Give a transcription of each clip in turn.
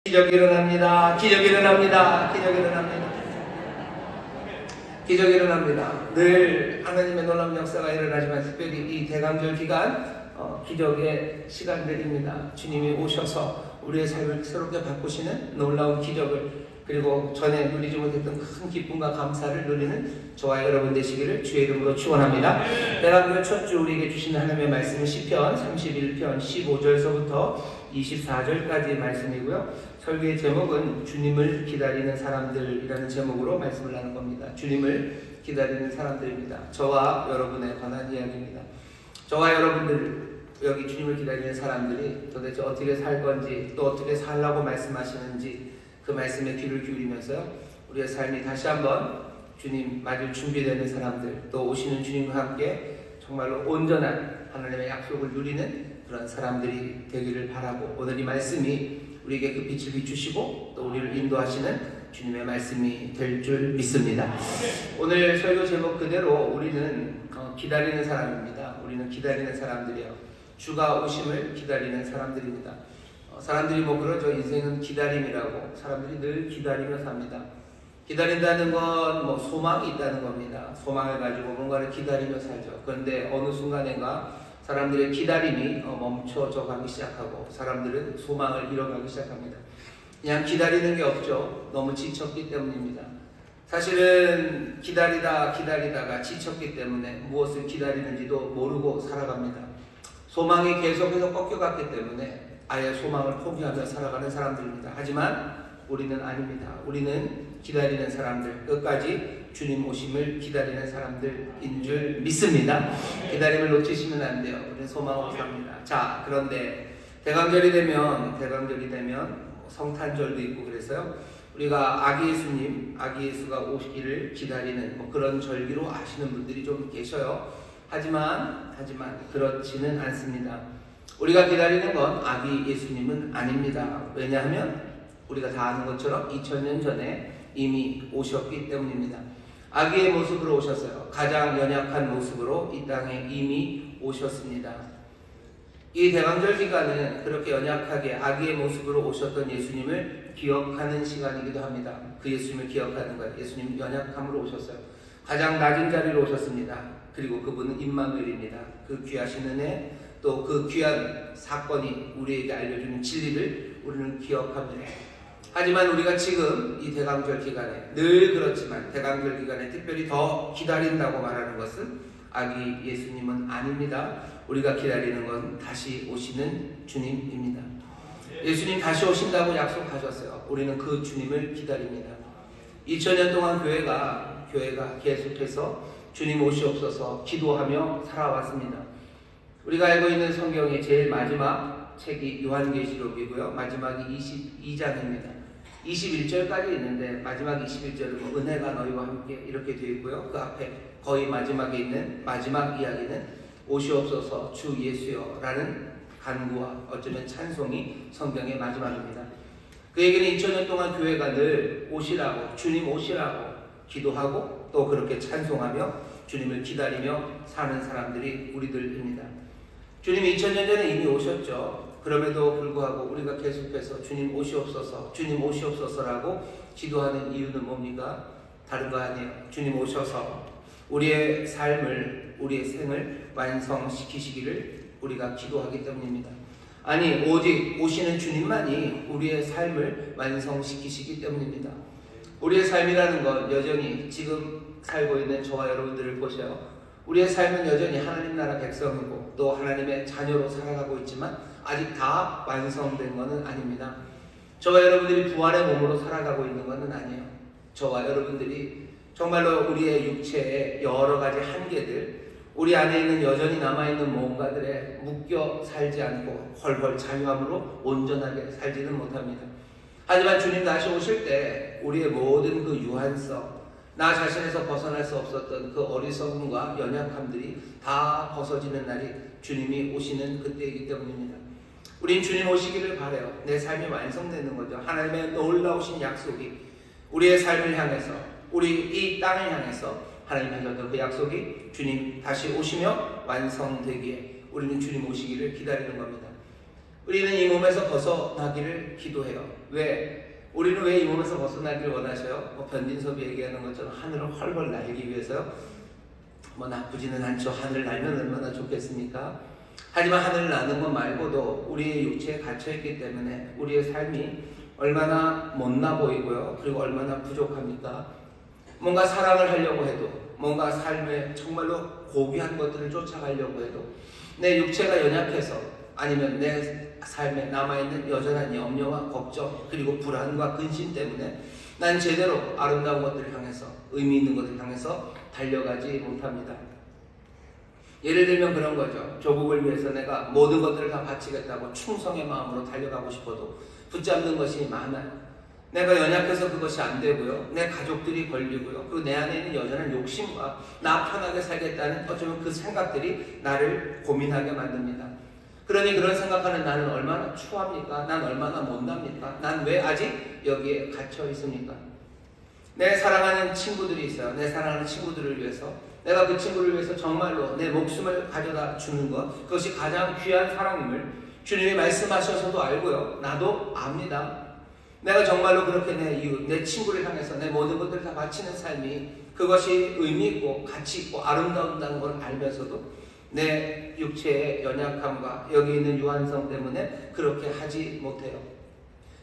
기적이 일어납니다. 기적이 일어납니다. 기적이 일어납니다. 기적이 일어납니다. 늘 하나님의 놀라운 역사가 일어나지만 특별히 이 대강절 기간 기적의 시간들입니다. 주님이 오셔서 우리의 삶을 새롭게 바꾸시는 놀라운 기적을, 그리고 전에 누리지 못했던 큰 기쁨과 감사를 누리는 저와 여러분 되시기를 주의 이름으로 축원합니다. 대강절 첫 주 우리에게 주시는 하나님의 말씀은 시편 31편 15절서부터 24절까지의 말씀이고요. 설교의 제목은 주님을 기다리는 사람들이라는 제목으로 말씀을 나눌 겁니다. 주님을 기다리는 사람들입니다. 저와 여러분에 관한 이야기입니다. 저와 여러분들, 여기 주님을 기다리는 사람들이 도대체 어떻게 살 건지, 또 어떻게 살라고 말씀하시는지 그 말씀에 귀를 기울이면서요, 우리의 삶이 다시 한번 주님 맞을 준비되는 사람들, 또 오시는 주님과 함께 정말로 온전한 하나님의 약속을 누리는 그런 사람들이 되기를 바라고, 오늘 이 말씀이 우리에게 그 빛을 비추시고 또 우리를 인도하시는 주님의 말씀이 될 줄 믿습니다. 오늘 설교 제목 그대로 우리는 기다리는 사람입니다. 우리는 기다리는 사람들이요, 주가 오심을 기다리는 사람들입니다. 사람들이 그러죠. 인생은 기다림이라고. 사람들이 늘 기다리며 삽니다. 기다린다는 건 소망이 있다는 겁니다. 소망을 가지고 뭔가를 기다리며 살죠. 그런데 어느 순간인가 사람들의 기다림이 멈춰져 가기 시작하고 사람들은 소망을 잃어가기 시작합니다. 그냥 기다리는 게 없죠. 너무 지쳤기 때문입니다. 사실은 기다리다가 지쳤기 때문에 무엇을 기다리는지도 모르고 살아갑니다. 소망이 계속해서 꺾여갔기 때문에 아예 소망을 포기하며 살아가는 사람들입니다. 하지만 우리는 아닙니다. 우리는 기다리는 사람들, 끝까지 주님 오심을 기다리는 사람들인 줄 믿습니다. 기다림을 놓치시면 안 돼요. 우리는 소망으로 삽니다. 자, 그런데 대강절이 되면 성탄절도 있고 그래서요, 우리가 아기 예수가 오시기를 기다리는 그런 절기로 아시는 분들이 좀 계셔요. 하지만 그렇지는 않습니다. 우리가 기다리는 건 아기 예수님은 아닙니다. 왜냐하면 우리가 다 아는 것처럼 2000년 전에 이미 오셨기 때문입니다. 아기의 모습으로 오셨어요. 가장 연약한 모습으로 이 땅에 이미 오셨습니다. 이 대강절 기간은 그렇게 연약하게 아기의 모습으로 오셨던 예수님을 기억하는 시간이기도 합니다. 그 예수님을 기억하는 거예요. 예수님 연약함으로 오셨어요. 가장 낮은 자리로 오셨습니다. 그리고 그분은 임마누엘입니다. 그 귀하신 은혜, 또 그 귀한 사건이 우리에게 알려주는 진리를 우리는 기억합니다. 하지만 우리가 지금 이 대강절 기간에, 늘 그렇지만 대강절 기간에 특별히 더 기다린다고 말하는 것은 아기 예수님은 아닙니다. 우리가 기다리는 건 다시 오시는 주님입니다. 예수님 다시 오신다고 약속하셨어요. 우리는 그 주님을 기다립니다. 2000년 동안 교회가 계속해서 주님 오시옵소서 기도하며 살아왔습니다. 우리가 알고 있는 성경의 제일 마지막 책이 요한계시록이고요. 마지막이 22장입니다. 21절까지 있는데 마지막 21절은 은혜가 너희와 함께 이렇게 되어 있고요. 그 앞에 거의 마지막에 있는 마지막 이야기는 오시옵소서 주 예수여 라는 간구와 어쩌면 찬송이 성경의 마지막입니다. 그 얘기는 2000년 동안 교회가 늘 오시라고, 주님 오시라고 기도하고 또 그렇게 찬송하며 주님을 기다리며 사는 사람들이 우리들입니다. 주님이 2000년 전에 이미 오셨죠. 그럼에도 불구하고 우리가 계속해서 주님 오시옵소서라고 기도하는 이유는 뭡니까? 다른 거 아니에요. 주님 오셔서 우리의 삶을, 우리의 생을 완성시키시기를 우리가 기도하기 때문입니다. 아니, 오직 오시는 주님만이 우리의 삶을 완성시키시기 때문입니다. 우리의 삶이라는 건 여전히 지금 살고 있는 저와 여러분들을 보세요. 우리의 삶은 여전히 하나님 나라 백성이고 또 하나님의 자녀로 살아가고 있지만 아직 다 완성된 것은 아닙니다. 저와 여러분들이 부활의 몸으로 살아가고 있는 것은 아니에요. 저와 여러분들이 정말로 우리의 육체의 여러 가지 한계들, 우리 안에 있는 여전히 남아있는 뭔가들에 묶여 살지 않고 헐헐 자유함으로 온전하게 살지는 못합니다. 하지만 주님 다시 오실 때 우리의 모든 그 유한성, 나 자신에서 벗어날 수 없었던 그 어리석음과 연약함들이 다 벗어지는 날이 주님이 오시는 그때이기 때문입니다. 우린 주님 오시기를 바라요. 내 삶이 완성되는 거죠. 하나님의 놀라우신 약속이 우리의 삶을 향해서, 우리 이 땅을 향해서 하나님 하셨던 그 약속이 주님 다시 오시며 완성되기에 우리는 주님 오시기를 기다리는 겁니다. 우리는 이 몸에서 벗어나기를 기도해요. 왜? 우리는 왜 이 몸에서 벗어나기를 원하셔요? 변진섭이 얘기하는 것처럼 하늘을 훨훨 날기 위해서요. 나쁘지는 않죠. 하늘을 날면 얼마나 좋겠습니까? 하지만 하늘을 나는 것 말고도 우리의 육체에 갇혀있기 때문에 우리의 삶이 얼마나 못나 보이고요. 그리고 얼마나 부족합니까? 뭔가 사랑을 하려고 해도, 뭔가 삶에 정말로 고귀한 것들을 쫓아가려고 해도 내 육체가 연약해서, 아니면 내 삶에 남아있는 여전한 염려와 걱정, 그리고 불안과 근심 때문에 난 제대로 아름다운 것들을 향해서, 의미 있는 것들을 향해서 달려가지 못합니다. 예를 들면 그런 거죠. 조국을 위해서 내가 모든 것들을 다 바치겠다고 충성의 마음으로 달려가고 싶어도 붙잡는 것이 많아요. 내가 연약해서 그것이 안 되고요. 내 가족들이 걸리고요. 그리고 내 안에 있는 여전한 욕심과 나 편하게 살겠다는 어쩌면 그 생각들이 나를 고민하게 만듭니다. 그러니 그런 생각하는 나는 얼마나 추합니까? 난 얼마나 못납니까? 난 왜 아직 여기에 갇혀 있습니까? 내 사랑하는 친구들이 있어요. 내 사랑하는 친구들을 위해서, 내가 그 친구를 위해서 정말로 내 목숨을 가져다 주는 것, 그것이 가장 귀한 사랑임을 주님이 말씀하셔서도 알고요. 나도 압니다. 내가 정말로 그렇게 내 이웃, 내 친구를 향해서 내 모든 것들을 다 바치는 삶이, 그것이 의미 있고 가치 있고 아름다운다는 걸 알면서도 내 육체의 연약함과 여기 있는 유한성 때문에 그렇게 하지 못해요.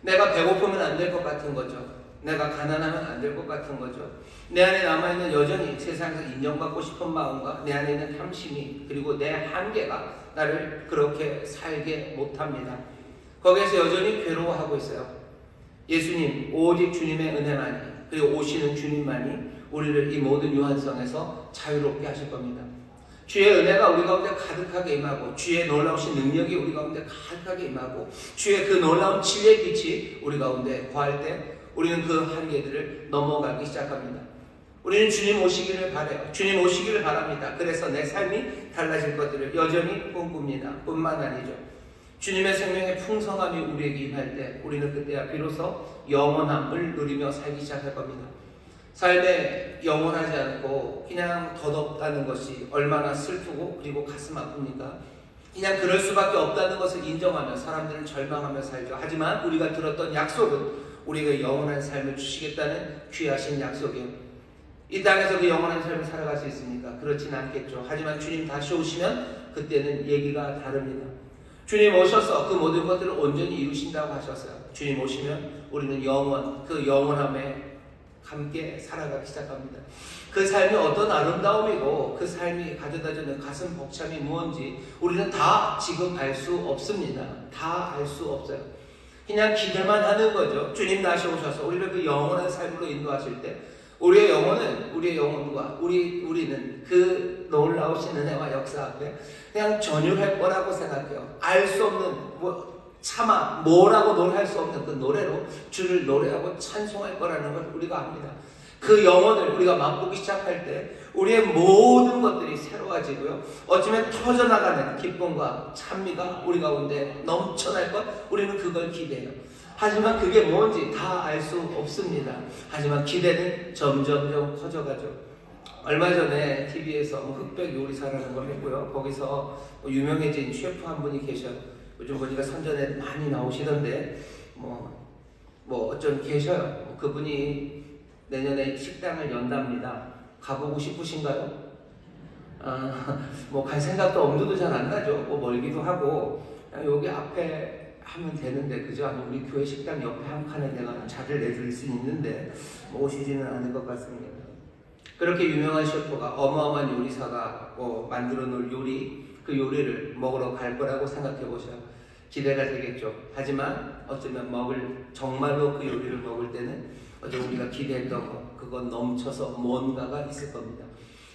내가 배고프면 안 될 것 같은 거죠. 내가 가난하면 안 될 것 같은 거죠. 내 안에 남아있는 여전히 세상에서 인정받고 싶은 마음과 내 안에 있는 탐심이, 그리고 내 한계가 나를 그렇게 살게 못합니다. 거기에서 여전히 괴로워하고 있어요. 예수님, 오직 주님의 은혜만이, 그리고 오시는 주님만이 우리를 이 모든 유한성에서 자유롭게 하실 겁니다. 주의 은혜가 우리 가운데 가득하게 임하고, 주의 놀라우신 능력이 우리 가운데 가득하게 임하고, 주의 그 놀라운 진리의 빛이 우리 가운데 거할 때 우리는 그 한계들을 넘어가기 시작합니다. 우리는 주님 오시기를 바라요. 주님 오시기를 바랍니다. 그래서 내 삶이 달라질 것들을 여전히 꿈꿉니다. 뿐만 아니죠. 주님의 생명의 풍성함이 우리에게 임할 때 우리는 그때야 비로소 영원함을 누리며 살기 시작할 겁니다. 삶에 영원하지 않고 그냥 덧없다는 것이 얼마나 슬프고 그리고 가슴 아픕니까? 그냥 그럴 수밖에 없다는 것을 인정하며 사람들은 절망하며 살죠. 하지만 우리가 들었던 약속은 우리에게 영원한 삶을 주시겠다는 귀하신 약속이에요. 이 땅에서 그 영원한 삶을 살아갈 수 있습니까? 그렇진 않겠죠. 하지만 주님 다시 오시면 그때는 얘기가 다릅니다. 주님 오셔서 그 모든 것들을 온전히 이루신다고 하셨어요. 주님 오시면 우리는 영원, 그 영원함에 함께 살아가기 시작합니다. 그 삶이 어떤 아름다움이고 그 삶이 가져다주는 가슴 벅참이 무엇인지 우리는 다 지금 알 수 없습니다. 다 알 수 없어요. 그냥 기대만 하는 거죠. 주님 다시 오셔서 우리를 그 영원한 삶으로 인도하실 때 우리의 영혼과 우리는 그 놀라우신 은혜와 역사 앞에 그냥 전율할 거라고 생각해요. 알 수 없는 차마 뭐라고 노래할 수 없는 그 노래로 주를 노래하고 찬송할 거라는 걸 우리가 압니다. 그 영혼을 우리가 맛보기 시작할 때 우리의 모든 것들이 새로워지고요. 어쩌면 터져나가는 기쁨과 찬미가 우리 가운데 넘쳐날 것, 우리는 그걸 기대해요. 하지만 그게 뭔지 다 알 수 없습니다. 하지만 기대는 점점점 커져가죠. 얼마 전에 TV에서 흑백 요리사라는 걸 했고요. 거기서 유명해진 셰프 한 분이 계셔요. 요즘 보니까 선전에 많이 나오시던데 어쩜 계셔요. 그분이 내년에 식당을 연답니다. 가보고 싶으신가요? 갈 생각도 엄두도 잘 안 나죠. 멀기도 하고 그냥 여기 앞에 하면 되는데, 그죠? 아니면 우리 교회 식당 옆에 한 칸에 내가 자리를 내줄 수 있는데 오시지는 않을 것 같습니다. 그렇게 유명한 셰프가, 어마어마한 요리사가 만들어 놓을 그 요리를 먹으러 갈 거라고 생각해 보셔요. 기대가 되겠죠. 하지만 어쩌면 정말로 그 요리를 먹을 때는 우리가 기대했던 것, 그건 넘쳐서 뭔가가 있을 겁니다.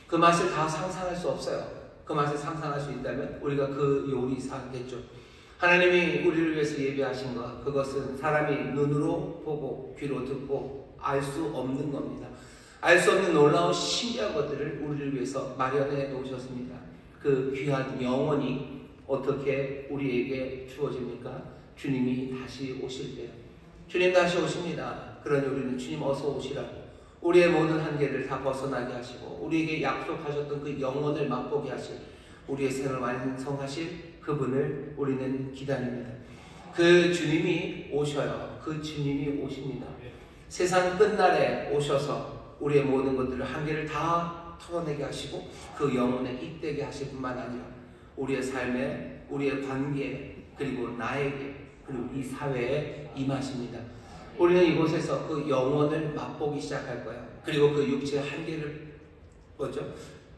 그 맛을 다 상상할 수 없어요. 그 맛을 상상할 수 있다면 우리가 그 요리사겠죠. 하나님이 우리를 위해서 예비하신 것, 그것은 사람이 눈으로 보고 귀로 듣고 알 수 없는 겁니다. 알 수 없는 놀라운 신비한 것들을 우리를 위해서 마련해 놓으셨습니다. 그 귀한 영혼이 어떻게 우리에게 주어집니까? 주님이 다시 오실 때요. 주님 다시 오십니다. 그러니 우리는 주님 어서 오시라고 우리의 모든 한계를 다 벗어나게 하시고 우리에게 약속하셨던 그 영혼을 맛보게 하실, 우리의 생을 완성하실 그분을 우리는 기다립니다. 그 주님이 오셔요. 그 주님이 오십니다. 세상 끝날에 오셔서 우리의 모든 것들을 한계를 다 털어내게 하시고 그 영혼에 잇대게 하실 뿐만 아니라 우리의 삶에, 우리의 관계에, 그리고 나에게, 그리고 이 사회에 임하십니다. 우리는 이곳에서 그 영혼을 맛보기 시작할 거예요. 그리고 그 육체의 한계를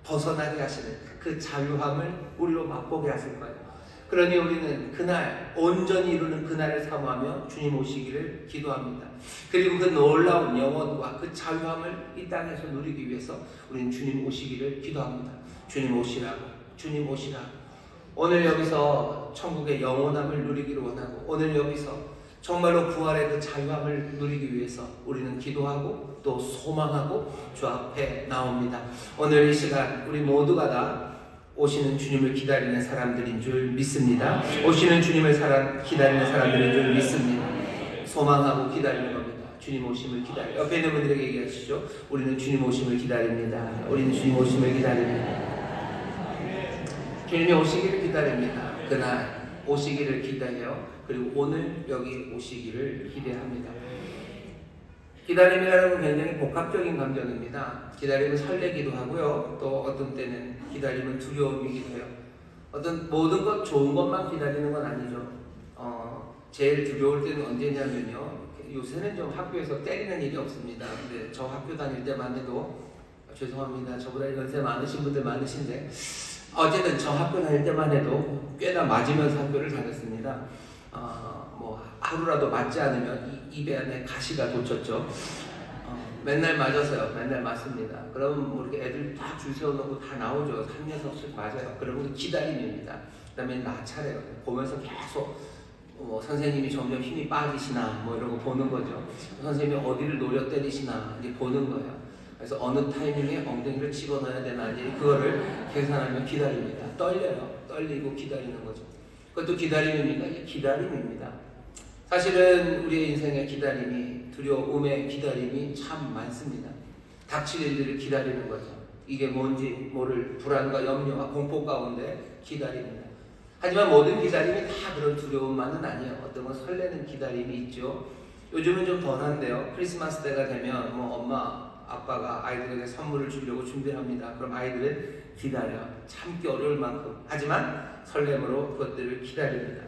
벗어나게 하시는 그 자유함을 우리로 맛보게 하실 거예요. 그러니 우리는 그날 온전히 이루는 그날을 사모하며 주님 오시기를 기도합니다. 그리고 그 놀라운 영혼과 그 자유함을 이 땅에서 누리기 위해서 우리는 주님 오시기를 기도합니다. 주님 오시라고, 주님 오시라고. 오늘 여기서 천국의 영원함을 누리기를 원하고, 오늘 여기서 정말로 부활의 그 자유함을 누리기 위해서 우리는 기도하고 또 소망하고 주 앞에 나옵니다. 오늘 이 시간 우리 모두가 다 오시는 주님을 기다리는 사람들인 줄 믿습니다. 오시는 주님을 기다리는 사람들인 줄 믿습니다. 소망하고 기다리는 겁니다. 주님 오심을 기다려. 옆에 있는 분들에게 얘기하시죠. 우리는 주님 오심을 기다립니다. 우리는 주님 오심을 기다립니다. 주님이 오시기를 기다립니다. 그날 오시기를 기다려. 그리고 오늘 여기 오시기를 기대합니다. 기다림이라는 건 굉장히 복합적인 감정입니다. 기다림은 설레기도 하고요. 또 어떤 때는 기다림은 두려움이기도 해요. 어떤 모든 것 좋은 것만 기다리는 건 아니죠. 제일 두려울 때는 언제냐면요. 요새는 좀 학교에서 때리는 일이 없습니다. 근데 저 학교 다닐 때만 해도 죄송합니다. 저보다 연세 많으신 분들 많으신데 어쨌든 저 학교 다닐 때만 해도 꽤나 맞으면서 학교를 다녔습니다. 뭐 하루라도 맞지 않으면 입에 안에 가시가 돋쳤죠. 맨날 맞았어요. 맨날 맞습니다. 그럼 뭐 이렇게 애들 다 줄 세워놓고 다 나오죠. 3녀석씩 맞아요. 그러면 기다림입니다. 그 다음에 나 차례요. 보면서 계속 선생님이 점점 힘이 빠지시나 뭐 이런 거 보는 거죠. 선생님이 어디를 노려 때리시나 이제 보는 거예요. 그래서 어느 타이밍에 엉덩이를 집어넣어야 되나 이제 그거를 계산하며 기다립니다. 떨려요. 떨리고 기다리는 거죠. 그것도 기다림입니까? 기다림입니다. 사실은 우리의 인생의 기다림이, 두려움의 기다림이 참 많습니다. 닥칠 일들을 기다리는 거죠. 이게 뭔지 모를 불안과 염려와 공포 가운데 기다립니다. 하지만 모든 기다림이 다 그런 두려움만은 아니에요. 어떤 건 설레는 기다림이 있죠. 요즘은 좀 덜한데요. 크리스마스 때가 되면 엄마, 아빠가 아이들에게 선물을 주려고 준비를 합니다. 그럼 아이들은 기다려. 참기 어려울 만큼. 하지만 설렘으로 그것들을 기다립니다.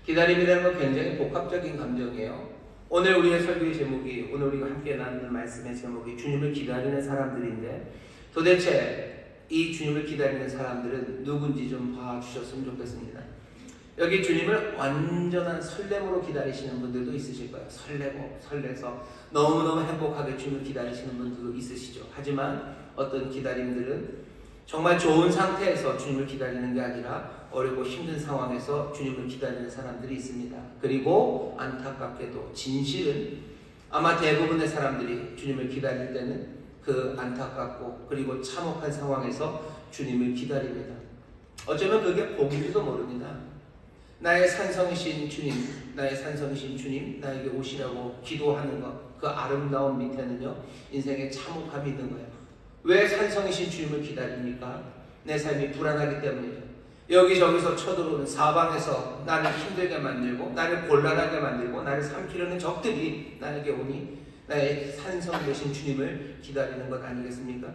기다림이라는 건 굉장히 복합적인 감정이에요. 오늘 우리의 설교의 제목이, 오늘 우리가 함께 나누는 말씀의 제목이 주님을 기다리는 사람들인데, 도대체 이 주님을 기다리는 사람들은 누군지 좀 봐주셨으면 좋겠습니다. 여기 주님을 완전한 설렘으로 기다리시는 분들도 있으실 거예요. 설레서 너무너무 행복하게 주님을 기다리시는 분들도 있으시죠. 하지만 어떤 기다림들은 정말 좋은 상태에서 주님을 기다리는 게 아니라 어렵고 힘든 상황에서 주님을 기다리는 사람들이 있습니다. 그리고 안타깝게도 진실은 아마 대부분의 사람들이 주님을 기다릴 때는 그 안타깝고 그리고 참혹한 상황에서 주님을 기다립니다. 어쩌면 그게 복인지도 모릅니다. 나의 산성이신 주님, 나에게 오시라고 기도하는 것, 그 아름다움 밑에는요, 인생의 참혹함이 있는 거예요. 왜 산성이신 주님을 기다립니까? 내 삶이 불안하기 때문이죠. 여기저기서 쳐들어오는 사방에서 나를 힘들게 만들고, 나를 곤란하게 만들고, 나를 삼키려는 적들이 나에게 오니, 나의 산성 되신 주님을 기다리는 것 아니겠습니까?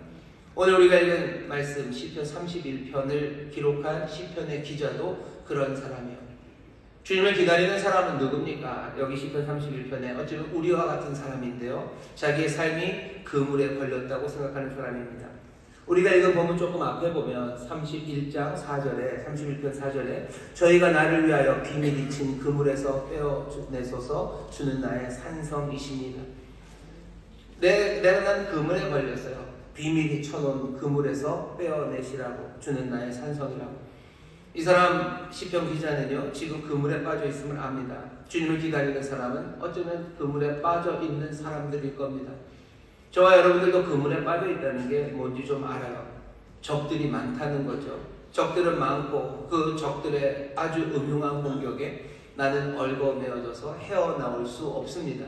오늘 우리가 읽은 말씀, 시편 31편을 기록한 시편의 기자도 그런 사람이에요. 주님을 기다리는 사람은 누굽니까? 여기 시편 31편에 어쩌면 우리와 같은 사람인데요. 자기의 삶이 그물에 걸렸다고 생각하는 사람입니다. 우리가 이거 보면 조금 앞에 보면 31장 4절에 31편 4절에 저희가 나를 위하여 비밀이 친 그물에서 빼어내소서 주는 나의 산성이십니다. 내가 난 그물에 걸렸어요. 비밀이 쳐놓은 그물에서 빼어내시라고 주는 나의 산성이라고. 이 사람 시편 기자는요, 지금 그물에 빠져 있음을 압니다. 주님을 기다리는 사람은 어쩌면 그물에 빠져 있는 사람들일 겁니다. 저와 여러분들도 그물에 빠져 있다는 게 뭔지 좀 알아요. 적들이 많다는 거죠. 적들은 많고 그 적들의 아주 음흉한 공격에 나는 얽어매어져서 헤어나올 수 없습니다.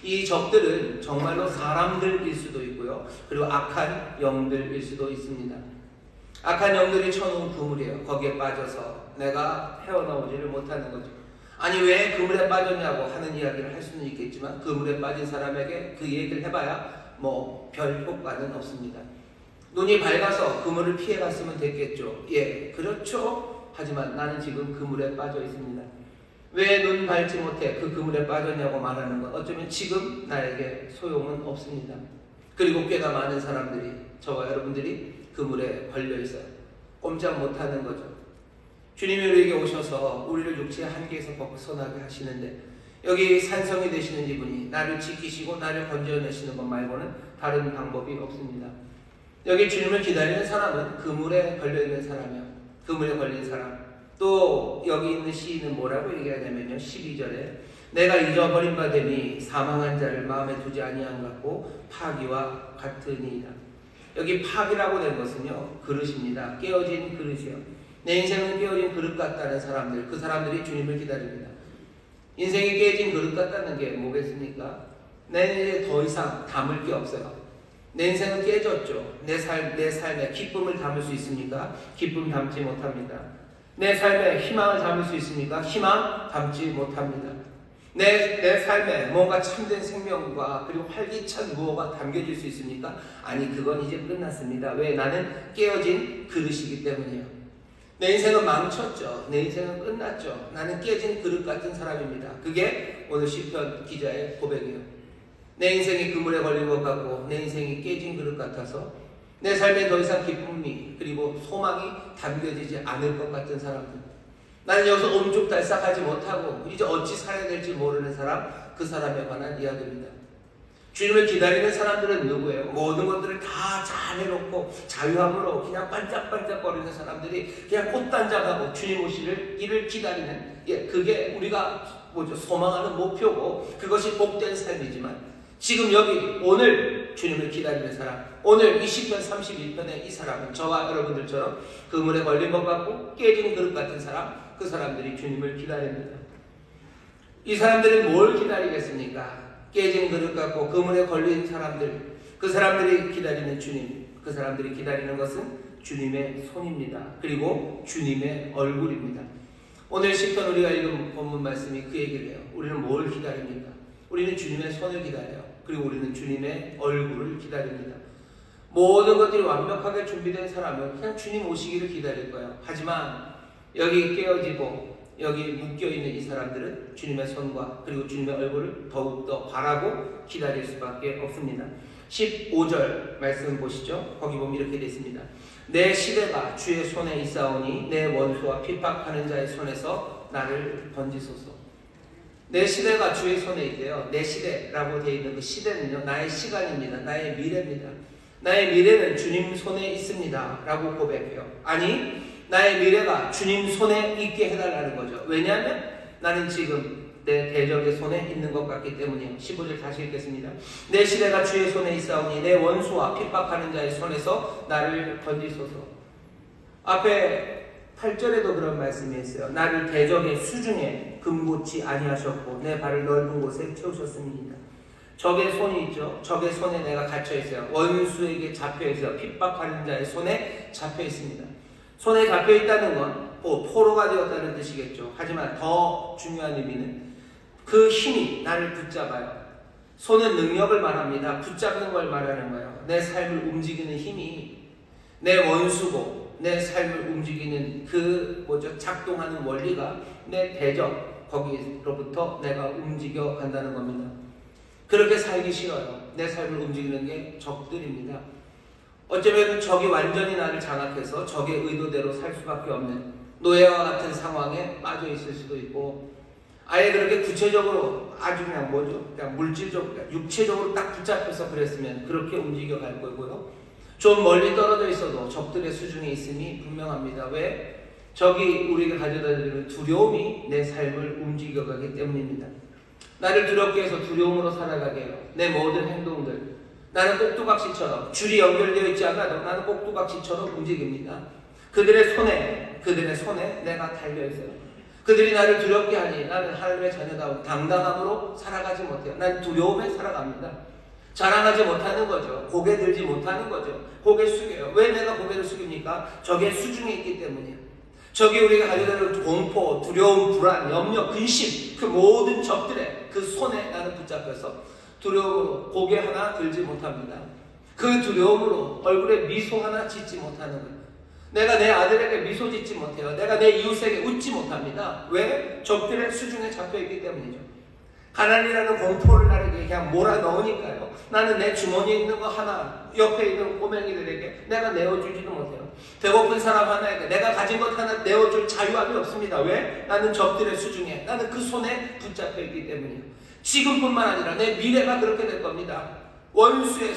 이 적들은 정말로 사람들일 수도 있고요, 그리고 악한 영들일 수도 있습니다. 악한 영들이 쳐놓은 그물이에요. 거기에 빠져서 내가 헤어나오지를 못하는 거죠. 아니 왜 그물에 빠졌냐고 하는 이야기를 할 수는 있겠지만 그물에 빠진 사람에게 그 얘기를 해봐야 뭐 별 효과는 없습니다. 눈이 밝아서 그물을 피해 갔으면 됐겠죠. 예, 그렇죠. 하지만 나는 지금 그물에 빠져 있습니다. 왜 눈 밝지 못해 그 그물에 빠졌냐고 말하는 건 어쩌면 지금 나에게 소용은 없습니다. 그리고 꽤나 많은 사람들이, 저와 여러분들이 그물에 걸려 있어요. 꼼짝 못하는 거죠. 주님이 우리에게 오셔서 우리를 육체의 한계에서 벗어나게 하시는데 여기 산성이 되시는 이분이 나를 지키시고 나를 건져내시는 것 말고는 다른 방법이 없습니다. 여기 주님을 기다리는 사람은 그물에 걸려있는 사람이요, 그물에 걸린 사람. 또 여기 있는 시인은 뭐라고 얘기하냐면요, 12절에 내가 잊어버린 바 되니 사망한 자를 마음에 두지 아니한 같고 파기와 같으니이다. 여기 파기라고 된 것은요, 그릇입니다. 깨어진 그릇이요. 내 인생은 깨어진 그릇 같다는 사람들, 그 사람들이 주님을 기다립니다. 인생이 깨진 그릇 같다는 게 뭐겠습니까? 내 인생에 더 이상 담을 게 없어요. 내 인생은 깨졌죠. 내 삶에 기쁨을 담을 수 있습니까? 기쁨 담지 못합니다. 내 삶에 희망을 담을 수 있습니까? 희망 담지 못합니다. 내 삶에 뭔가 참된 생명과 그리고 활기찬 무엇가 담겨질 수 있습니까? 아니, 그건 이제 끝났습니다. 왜? 나는 깨어진 그릇이기 때문이에요. 내 인생은 망쳤죠. 내 인생은 끝났죠. 나는 깨진 그릇 같은 사람입니다. 그게 오늘 시편 기자의 고백이에요. 내 인생이 그물에 걸린 것 같고 내 인생이 깨진 그릇 같아서 내 삶에 더 이상 기쁨이 그리고 소망이 담겨지지 않을 것 같은 사람들. 나는 여기서 옴죽달싹하지 못하고 이제 어찌 살아야 될지 모르는 사람, 그 사람에 관한 이야기입니다. 주님을 기다리는 사람들은 누구예요? 모든 것들을 다 잘해놓고 자유함으로 그냥 반짝반짝거리는 사람들이 그냥 꽃단장하고 주님 오시를 이를 기다리는, 그게 우리가 소망하는 목표고 그것이 복된 삶이지만 지금 여기 오늘 주님을 기다리는 사람, 오늘 이 시편 31편의 이 사람은 저와 여러분들처럼 그물에 걸린 것 같고 깨진 그릇 같은 사람, 그 사람들이 주님을 기다립니다. 이 사람들은 뭘 기다리겠습니까? 깨진 그릇 같고 그물에 걸린 사람들, 그 사람들이 기다리는 주님, 그 사람들이 기다리는 것은 주님의 손입니다. 그리고 주님의 얼굴입니다. 오늘 시편 우리가 읽은 본문 말씀이 그 얘기를 해요. 우리는 뭘 기다립니까? 우리는 주님의 손을 기다려요. 그리고 우리는 주님의 얼굴을 기다립니다. 모든 것들이 완벽하게 준비된 사람은 그냥 주님 오시기를 기다릴 거예요. 하지만 여기 깨어지고 여기 묶여있는 이 사람들은 주님의 손과 그리고 주님의 얼굴을 더욱더 바라고 기다릴 수밖에 없습니다. 15절 말씀 보시죠. 거기 보면 이렇게 되어 있습니다. 내 시대가 주의 손에 있사오니 내 원수와 핍박하는 자의 손에서 나를 건지소서. 내 시대가 주의 손에 있대요. 내 시대라고 되어 있는 그 시대는요, 나의 시간입니다. 나의 미래입니다. 나의 미래는 주님 손에 있습니다 라고 고백해요. 아니, 나의 미래가 주님 손에 있게 해달라는 거죠. 왜냐하면 나는 지금 내 대적의 손에 있는 것 같기 때문이에요. 15절 다시 읽겠습니다. 내 시대가 주의 손에 있사오니 내 원수와 핍박하는 자의 손에서 나를 건지소서. 앞에 8절에도 그런 말씀이 있어요. 나를 대적의 수중에 금고치 아니하셨고 내 발을 넓은 곳에 채우셨습니다. 적의 손이 있죠. 적의 손에 내가 갇혀 있어요. 원수에게 잡혀 있어요. 핍박하는 자의 손에 잡혀 있습니다. 손에 잡혀 있다는 건 포로가 되었다는 뜻이겠죠. 하지만 더 중요한 의미는 그 힘이 나를 붙잡아요. 손은 능력을 말합니다. 붙잡는 걸 말하는 거예요. 내 삶을 움직이는 힘이 내 원수고 내 삶을 움직이는 작동하는 원리가 내 대적, 거기로부터 내가 움직여 간다는 겁니다. 그렇게 살기 싫어요. 내 삶을 움직이는 게 적들입니다. 어쩌면 적이 완전히 나를 장악해서 적의 의도대로 살 수밖에 없는 노예와 같은 상황에 빠져 있을 수도 있고, 아예 그렇게 구체적으로 아주 그냥 물질적으로, 육체적으로 딱 붙잡혀서 그랬으면 그렇게 움직여 갈 거고요. 좀 멀리 떨어져 있어도 적들의 수중에 있음이 분명합니다. 왜? 적이 우리가 가져다주는 두려움이 내 삶을 움직여가기 때문입니다. 나를 두렵게 해서 두려움으로 살아가게 해요. 내 모든 행동들. 나는 꼭두각시처럼 줄이 연결되어 있지 않아도 나는 꼭두각시처럼 움직입니다. 그들의 손에 내가 달려있어요. 그들이 나를 두렵게 하니 나는 하나님의 자녀다운 당당함으로 살아가지 못해요. 난 두려움에 살아갑니다. 자랑하지 못하는 거죠. 고개 들지 못하는 거죠. 고개 숙여요. 왜 내가 고개를 숙입니까? 적의 수중에 있기 때문이에요. 적이 우리가 가지고 있는 공포, 두려움, 불안, 염려, 근심, 그 모든 적들의 그 손에 나는 붙잡혀서 두려움으로 고개 하나 들지 못합니다. 그 두려움으로 얼굴에 미소 하나 짓지 못하는 거예요. 내가 내 아들에게 미소 짓지 못해요. 내가 내 이웃에게 웃지 못합니다. 왜? 적들의 수중에 잡혀있기 때문이죠. 가난이라는 공포를 나에게 그냥 몰아넣으니까요. 나는 내 주머니에 있는 거 하나, 옆에 있는 꼬맹이들에게 내가 내어주지도 못해요. 배고픈 사람 하나에게 내가 가진 것 하나 내어줄 자유함이 없습니다. 왜? 나는 적들의 수중에, 나는 그 손에 붙잡혀 있기 때문이에요. 지금뿐만 아니라 내 미래가 그렇게 될 겁니다. 원수의